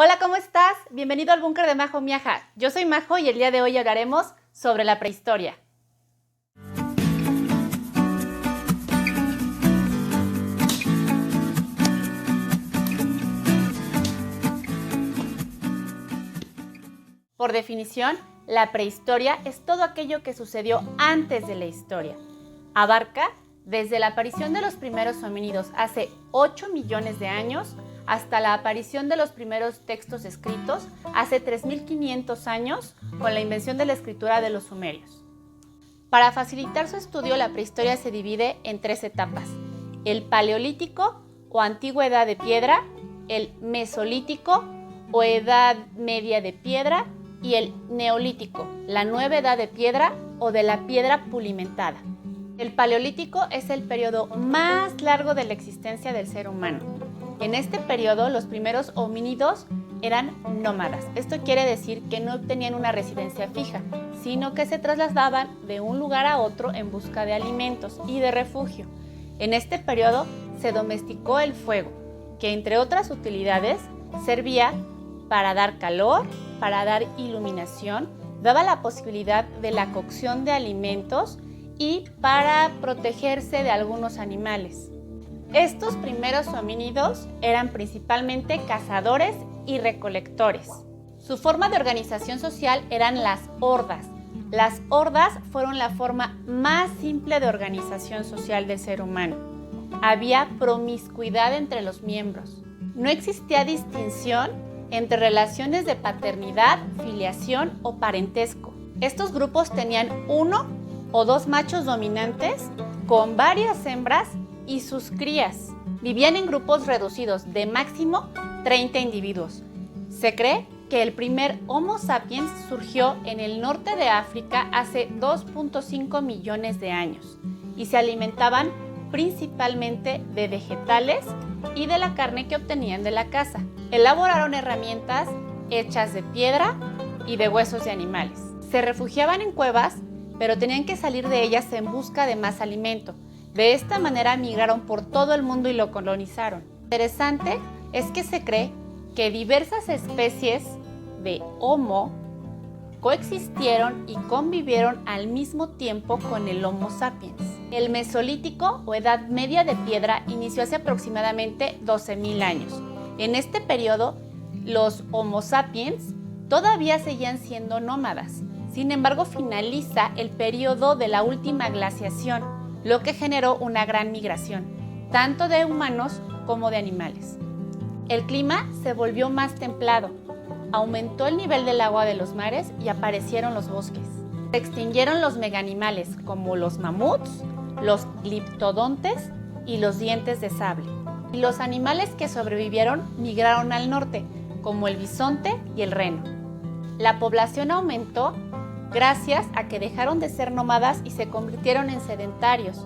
Hola, ¿cómo estás? Bienvenido al búnker de Majo Miaja. Yo soy Majo y el día de hoy hablaremos sobre la prehistoria. Por definición, la prehistoria es todo aquello que sucedió antes de la historia. Abarca desde la aparición de los primeros homínidos hace 8 millones de años hasta la aparición de los primeros textos escritos hace 3.500 años con la invención de la escritura de los sumerios. Para facilitar su estudio, la prehistoria se divide en 3 etapas: el paleolítico o antigua edad de piedra, el mesolítico o edad media de piedra y el neolítico, la nueva edad de piedra o de la piedra pulimentada. El paleolítico es el periodo más largo de la existencia del ser humano. En este periodo, los primeros homínidos eran nómadas. Esto quiere decir que no tenían una residencia fija, sino que se trasladaban de un lugar a otro en busca de alimentos y de refugio. En este periodo se domesticó el fuego, que entre otras utilidades servía para dar calor, para dar iluminación, daba la posibilidad de la cocción de alimentos y para protegerse de algunos animales. Estos primeros homínidos eran principalmente cazadores y recolectores. Su forma de organización social eran las hordas. Las hordas fueron la forma más simple de organización social del ser humano. Había promiscuidad entre los miembros. No existía distinción entre relaciones de paternidad, filiación o parentesco. Estos grupos tenían 1 o 2 machos dominantes con varias hembras y sus crías. Vivían en grupos reducidos de máximo 30 individuos. Se cree que el primer Homo sapiens surgió en el norte de África hace 2.5 millones de años y se alimentaban principalmente de vegetales y de la carne que obtenían de la caza. Elaboraron herramientas hechas de piedra y de huesos de animales. Se refugiaban en cuevas, pero tenían que salir de ellas en busca de más alimento. De esta manera migraron por todo el mundo y lo colonizaron. Lo interesante es que se cree que diversas especies de Homo coexistieron y convivieron al mismo tiempo con el Homo sapiens. El Mesolítico o Edad Media de Piedra inició hace aproximadamente 12.000 años. En este periodo, los Homo sapiens todavía seguían siendo nómadas. Sin embargo, finaliza el periodo de la última glaciación, lo que generó una gran migración, tanto de humanos como de animales. El clima se volvió más templado, aumentó el nivel del agua de los mares y aparecieron los bosques. Se extinguieron los megaanimales como los mamuts, los gliptodontes y los dientes de sable. Y los animales que sobrevivieron migraron al norte, como el bisonte y el reno. La población aumentó gracias a que dejaron de ser nómadas y se convirtieron en sedentarios.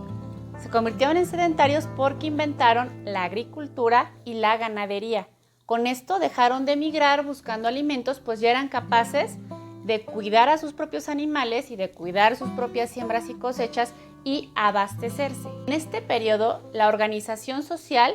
Se convirtieron en sedentarios porque inventaron la agricultura y la ganadería. Con esto dejaron de migrar buscando alimentos, pues ya eran capaces de cuidar a sus propios animales y de cuidar sus propias siembras y cosechas y abastecerse. En este periodo, la organización social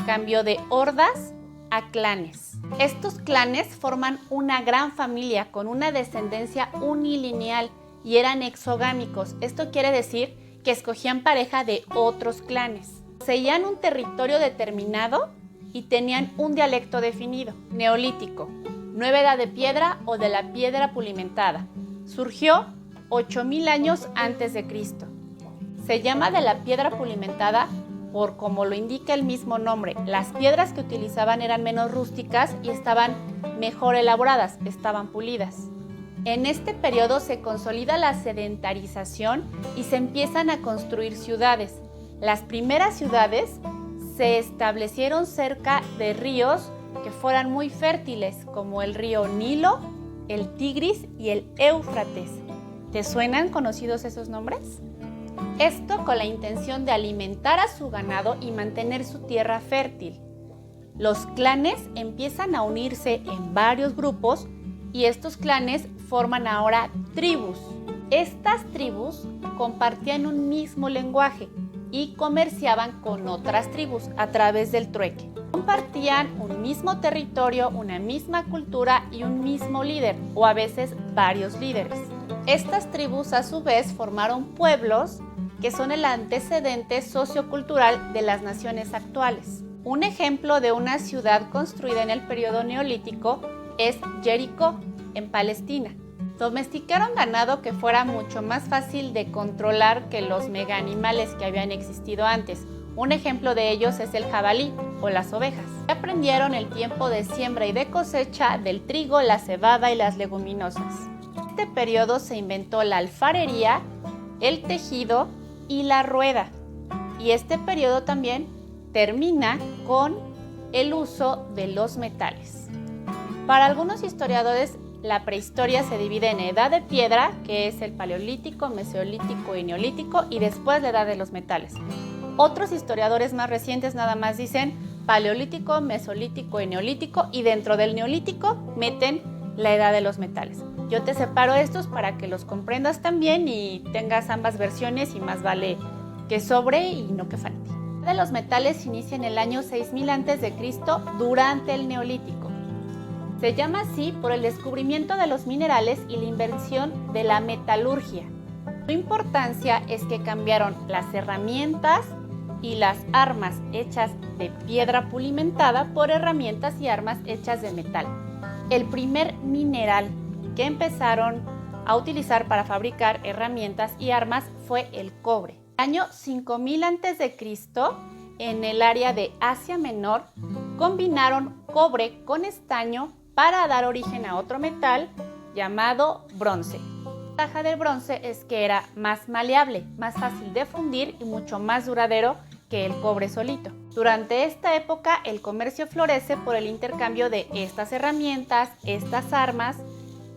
cambió de hordas a clanes. Estos clanes forman una gran familia con una descendencia unilineal y eran exogámicos. Esto quiere decir que escogían pareja de otros clanes. Poseían un territorio determinado y tenían un dialecto definido. Neolítico, nueva edad de piedra o de la piedra pulimentada. Surgió 8.000 años antes de Cristo. Se llama de la piedra pulimentada por como lo indica el mismo nombre. Las piedras que utilizaban eran menos rústicas y estaban mejor elaboradas, estaban pulidas. En este periodo se consolida la sedentarización y se empiezan a construir ciudades. Las primeras ciudades se establecieron cerca de ríos que fueran muy fértiles, como el río Nilo, el Tigris y el Éufrates. ¿Te suenan conocidos esos nombres? Esto con la intención de alimentar a su ganado y mantener su tierra fértil. Los clanes empiezan a unirse en varios grupos y estos clanes forman ahora tribus. Estas tribus compartían un mismo lenguaje y comerciaban con otras tribus a través del trueque. Compartían un mismo territorio, una misma cultura y un mismo líder, o a veces varios líderes. Estas tribus a su vez formaron pueblos que son el antecedente sociocultural de las naciones actuales. Un ejemplo de una ciudad construida en el periodo neolítico es Jericó, en Palestina. Domesticaron ganado que fuera mucho más fácil de controlar que los mega animales que habían existido antes. Un ejemplo de ellos es el jabalí o las ovejas. Aprendieron el tiempo de siembra y de cosecha del trigo, la cebada y las leguminosas. En este periodo se inventó la alfarería, el tejido y la rueda. Y este periodo también termina con el uso de los metales. Para algunos historiadores, la prehistoria se divide en edad de piedra, que es el paleolítico, mesolítico y neolítico, y después la edad de los metales. Otros historiadores más recientes nada más dicen paleolítico, mesolítico y neolítico, y dentro del neolítico meten la edad de los metales. Yo te separo estos para que los comprendas también y tengas ambas versiones, y más vale que sobre y no que falte. La edad de los metales inicia en el año 6000 a.C. durante el neolítico. Se llama así por el descubrimiento de los minerales y la invención de la metalurgia. Su importancia es que cambiaron las herramientas y las armas hechas de piedra pulimentada por herramientas y armas hechas de metal. El primer mineral que empezaron a utilizar para fabricar herramientas y armas fue el cobre. Año 5000 a.C., en el área de Asia Menor, combinaron cobre con estaño para dar origen a otro metal llamado bronce. La ventaja del bronce es que era más maleable, más fácil de fundir y mucho más duradero que el cobre solito. Durante esta época el comercio florece por el intercambio de estas herramientas, estas armas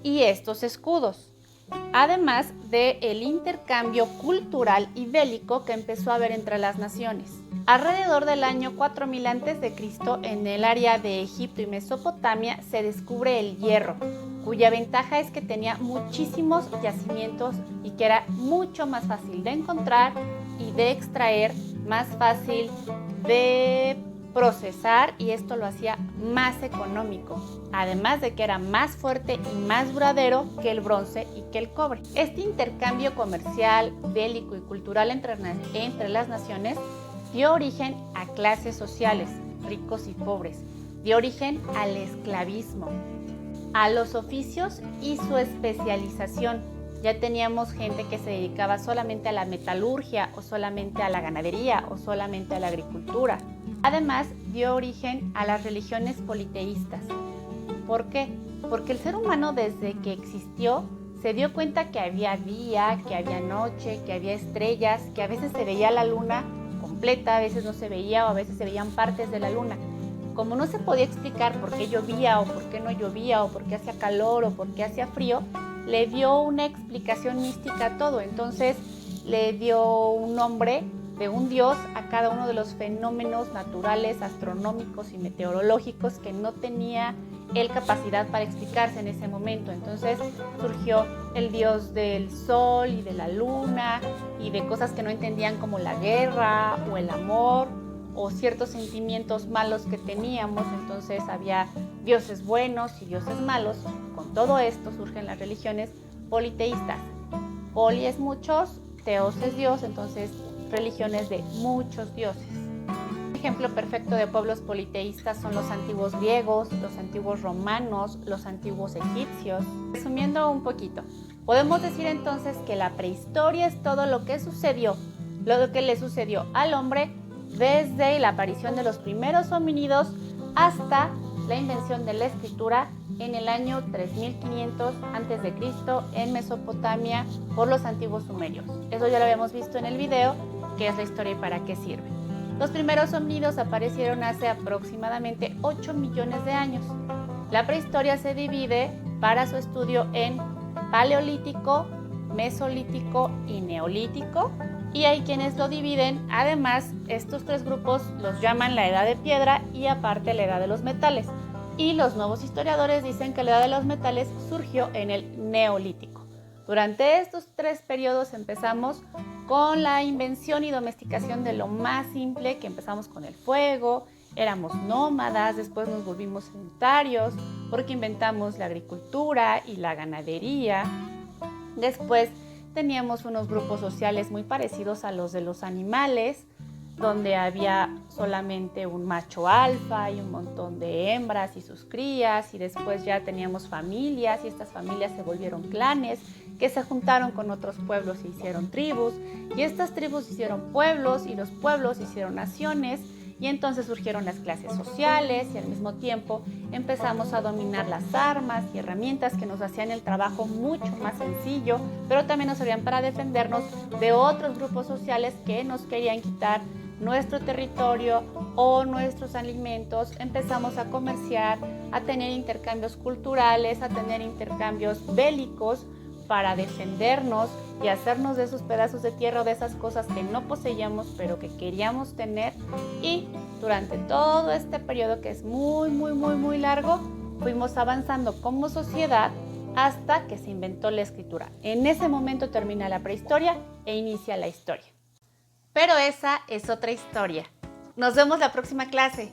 y estos escudos, además del intercambio cultural y bélico que empezó a haber entre las naciones. Alrededor del año 4000 a.C., en el área de Egipto y Mesopotamia se descubre el hierro, cuya ventaja es que tenía muchísimos yacimientos y que era mucho más fácil de encontrar y de extraer, más fácil de procesar, y esto lo hacía más económico, además de que era más fuerte y más duradero que el bronce y que el cobre. Este intercambio comercial, bélico y cultural entre las naciones dio origen a clases sociales, ricos y pobres, dio origen al esclavismo, a los oficios y su especialización. Ya teníamos gente que se dedicaba solamente a la metalurgia, o solamente a la ganadería, o solamente a la agricultura. Además, dio origen a las religiones politeístas. ¿Por qué? Porque el ser humano, desde que existió, se dio cuenta que había día, que había noche, que había estrellas, que a veces se veía la luna completa, a veces no se veía, o a veces se veían partes de la luna. Como no se podía explicar por qué llovía o por qué no llovía, o por qué hacía calor o por qué hacía frío, le dio una explicación mística a todo. Entonces le dio un nombre de un dios a cada uno de los fenómenos naturales, astronómicos y meteorológicos que no tenía él capacidad para explicarse en ese momento. Entonces surgió el dios del sol y de la luna y de cosas que no entendían, como la guerra o el amor o ciertos sentimientos malos que teníamos. Entonces había dioses buenos y dioses malos. Con todo esto surgen las religiones politeístas. Poli es muchos, teos es Dios, entonces religiones de muchos dioses. Un ejemplo perfecto de pueblos politeístas son los antiguos griegos, los antiguos romanos, los antiguos egipcios. Resumiendo un poquito, podemos decir entonces que la prehistoria es todo lo que sucedió, lo que le sucedió al hombre desde la aparición de los primeros homínidos hasta la invención de la escritura en el año 3500 a.C. en Mesopotamia por los antiguos sumerios. Eso ya lo habíamos visto en el video, qué es la historia y para qué sirve. Los primeros homínidos aparecieron hace aproximadamente 8 millones de años. La prehistoria se divide para su estudio en paleolítico, mesolítico y neolítico, y hay quienes lo dividen. Además, estos tres grupos los llaman la edad de piedra y aparte la edad de los metales. Y los nuevos historiadores dicen que la edad de los metales surgió en el neolítico. Durante estos tres periodos empezamos con la invención y domesticación de lo más simple, que empezamos con el fuego, éramos nómadas, después nos volvimos sedentarios, porque inventamos la agricultura y la ganadería. Después teníamos unos grupos sociales muy parecidos a los de los animales, donde había solamente un macho alfa y un montón de hembras y sus crías, y después ya teníamos familias, y estas familias se volvieron clanes que se juntaron con otros pueblos e hicieron tribus, y estas tribus hicieron pueblos, y los pueblos hicieron naciones, y entonces surgieron las clases sociales, y al mismo tiempo empezamos a dominar las armas y herramientas que nos hacían el trabajo mucho más sencillo, pero también nos servían para defendernos de otros grupos sociales que nos querían quitar nuestro territorio o nuestros alimentos. Empezamos a comerciar, a tener intercambios culturales, a tener intercambios bélicos para defendernos y hacernos de esos pedazos de tierra o de esas cosas que no poseíamos pero que queríamos tener. Y durante todo este periodo, que es muy largo, fuimos avanzando como sociedad hasta que se inventó la escritura. En ese momento termina la prehistoria e inicia la historia. Pero esa es otra historia. Nos vemos la próxima clase.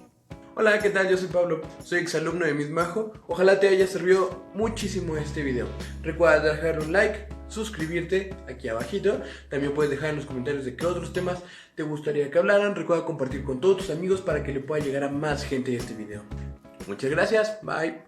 Hola, ¿qué tal? Yo soy Pablo, soy exalumno de Miss Majo. Ojalá te haya servido muchísimo este video. Recuerda dejar un like, suscribirte aquí abajito. También puedes dejar en los comentarios de qué otros temas te gustaría que hablaran. Recuerda compartir con todos tus amigos para que le pueda llegar a más gente este video. Muchas gracias, bye.